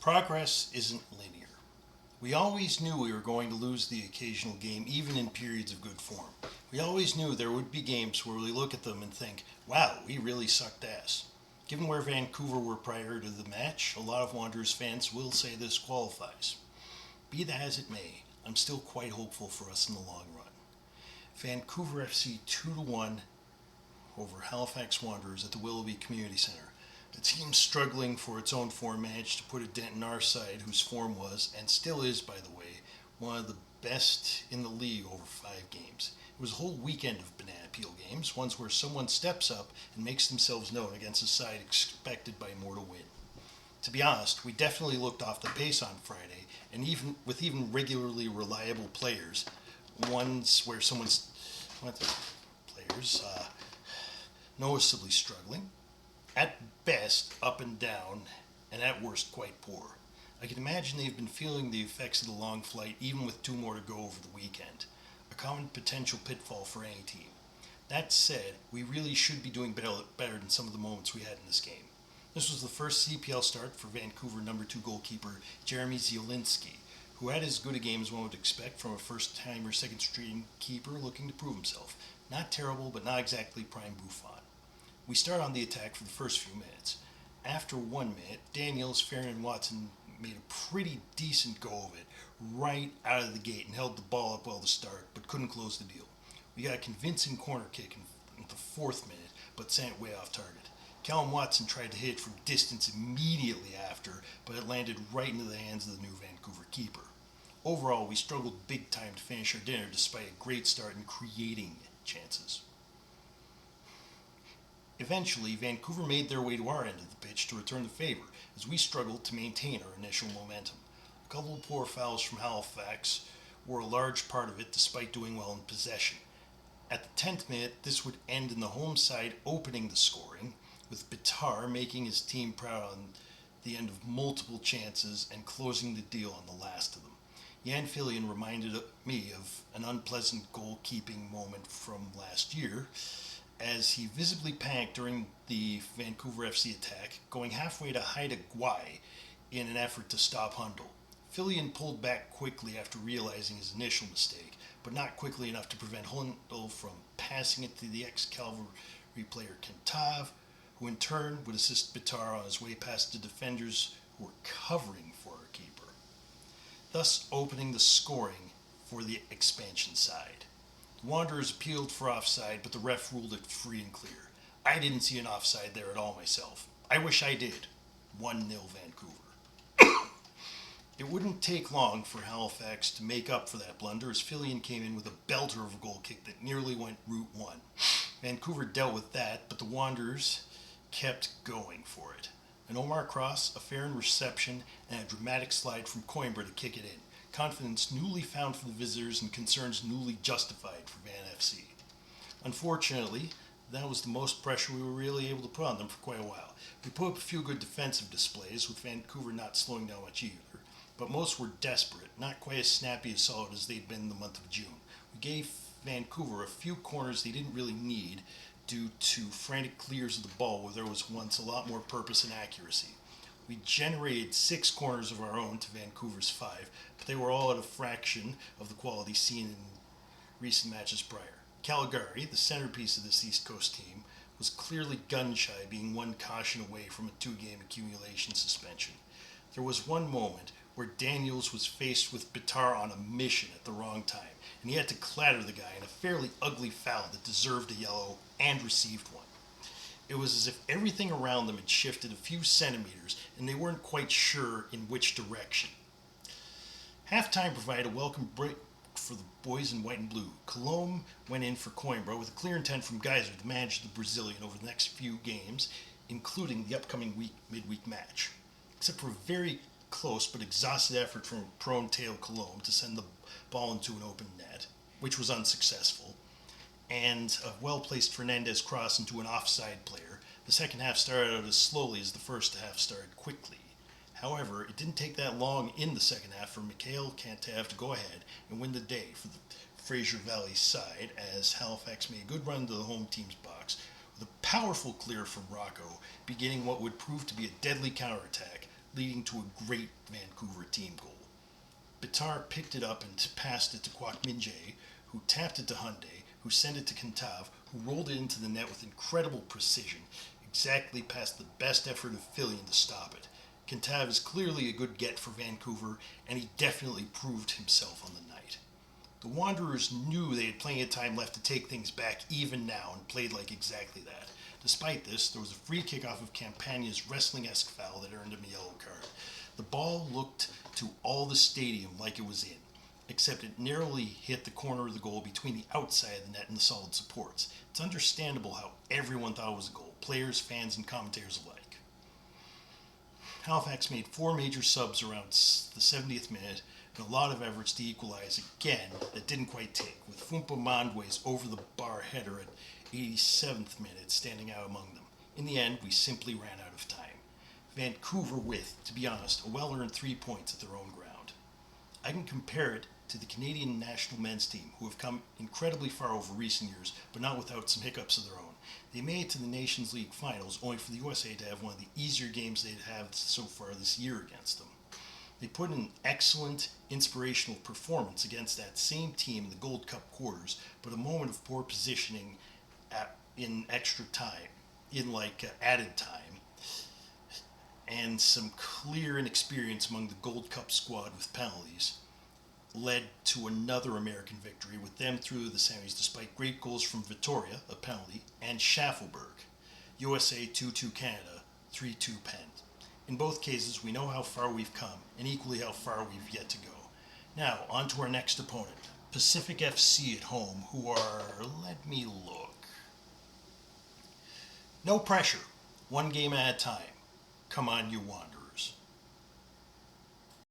Progress isn't linear. We always knew we were going to lose the occasional game, even in periods of good form. We always knew there would be games where we look at them and think, wow, we really sucked ass. Given where Vancouver were prior to the match, a lot of Wanderers fans will say this qualifies. Be that as it may, I'm still quite hopeful for us in the long run. Vancouver FC 2-1 over Halifax Wanderers at the Willoughby Community Centre. The team struggling for its own form managed to put a dent in our side, whose form was, and still is by the way, one of the best in the league over 5 games. It was a whole weekend of banana peel games, ones where someone steps up and makes themselves known against a side expected by more to win. To be honest, we definitely looked off the pace on Friday, and even regularly reliable players, ones where players noticeably struggling, at best up and down, and at worst quite poor. I can imagine they've been feeling the effects of the long flight even with 2 more to go over the weekend, a common potential pitfall for any team. That said, we really should be doing better than some of the moments we had in this game. This was the first CPL start for Vancouver number 2 goalkeeper Jeremy Zielinski, who had as good a game as one would expect from a first-time or second-string keeper looking to prove himself. Not terrible, but not exactly prime Buffon. We start on the attack for the first few minutes. After 1 minute, Daniels, Farron, and Watson made a pretty decent go of it right out of the gate and held the ball up well to start, but couldn't close the deal. We got a convincing corner kick in the 4th minute, but sent it way off target. Callum Watson tried to hit it from distance immediately after, but it landed right into the hands of the new Vancouver keeper. Overall, we struggled big time to finish our dinner despite a great start in creating chances. Eventually, Vancouver made their way to our end of the pitch to return the favor, as we struggled to maintain our initial momentum. A couple of poor fouls from Halifax were a large part of it, despite doing well in possession. At the 10th minute, this would end in the home side opening the scoring, with Bitar making his team proud on the end of multiple chances and closing the deal on the last of them. Jan Fillion reminded me of an unpleasant goalkeeping moment from last year, as he visibly panicked during the Vancouver FC attack, going halfway to Haida Gwaii in an effort to stop Hundle. Fillion pulled back quickly after realizing his initial mistake, but not quickly enough to prevent Hundle from passing it to the ex-Cavalry player Kentav, who in turn would assist Bitar on his way past the defenders who were covering for our keeper, thus opening the scoring for the expansion side. The Wanderers appealed for offside, but the ref ruled it free and clear. I didn't see an offside there at all myself. I wish I did. 1-0 Vancouver. It wouldn't take long for Halifax to make up for that blunder, as Fillion came in with a belter of a goal kick that nearly went route 1. Vancouver dealt with that, but the Wanderers kept going for it. An Omar cross, a Farron reception, and a dramatic slide from Coimbra to kick it in. Confidence newly found for the visitors and concerns newly justified for Van FC. Unfortunately, that was the most pressure we were really able to put on them for quite a while. We put up a few good defensive displays, with Vancouver not slowing down much either, but most were desperate, not quite as snappy as solid as they'd been in the month of June. We gave Vancouver a few corners they didn't really need due to frantic clears of the ball where there was once a lot more purpose and accuracy. We generated 6 corners of our own to Vancouver's 5, but they were all at a fraction of the quality seen in recent matches prior. Caligari, the centerpiece of this East Coast team, was clearly gun-shy, being 1 caution away from a 2-game accumulation suspension. There was one moment where Daniels was faced with Bitar on a mission at the wrong time, and he had to clatter the guy in a fairly ugly foul that deserved a yellow and received one. It was as if everything around them had shifted a few centimeters and they weren't quite sure in which direction. Halftime provided a welcome break for the boys in white and blue. Colombe went in for Coimbra with a clear intent from Geyser to manage the Brazilian over the next few games, including the upcoming midweek match. Except for a very close but exhausted effort from a prone tail Colombe to send the ball into an open net, which was unsuccessful, and a well-placed Fernandez cross into an offside player, the second half started out as slowly as the first half started quickly. However, it didn't take that long in the second half for Mikhail Kantav to go ahead and win the day for the Fraser Valley side, as Halifax made a good run to the home team's box with a powerful clear from Rocco, beginning what would prove to be a deadly counterattack, leading to a great Vancouver team goal. Bitar picked it up and passed it to Kwok Min-jae, who tapped it to Hyundai, who sent it to Kintav, who rolled it into the net with incredible precision, exactly past the best effort of Fillion to stop it. Kintav is clearly a good get for Vancouver, and he definitely proved himself on the night. The Wanderers knew they had plenty of time left to take things back even now and played like exactly that. Despite this, there was a free kick off of Campagna's wrestling-esque foul that earned him a yellow card. The ball looked to all the stadium like it was in, except it narrowly hit the corner of the goal between the outside of the net and the solid supports. It's understandable how everyone thought it was a goal, players, fans, and commentators alike. Halifax made 4 major subs around the 70th minute, and a lot of efforts to equalize again that didn't quite take, with Fumpa Mandwe's over-the-bar header at 87th minute standing out among them. In the end, we simply ran out of time. Vancouver with, to be honest, a well-earned 3 points at their own ground. I can compare it to the Canadian national men's team, who have come incredibly far over recent years, but not without some hiccups of their own. They made it to the Nations League finals, only for the USA to have one of the easier games they'd have so far this year against them. They put in an excellent, inspirational performance against that same team in the Gold Cup quarters, but a moment of poor positioning in extra time, added time, and some clear inexperience among the Gold Cup squad with penalties led to another American victory, with them through the semis despite great goals from Vittoria, a penalty, and Schaffelberg. USA 2-2 Canada, 3-2 Penn. In both cases, we know how far we've come, and equally how far we've yet to go. Now, on to our next opponent, Pacific FC at home, who are, let me look. No pressure, one game at a time. Come on, you Wanderers.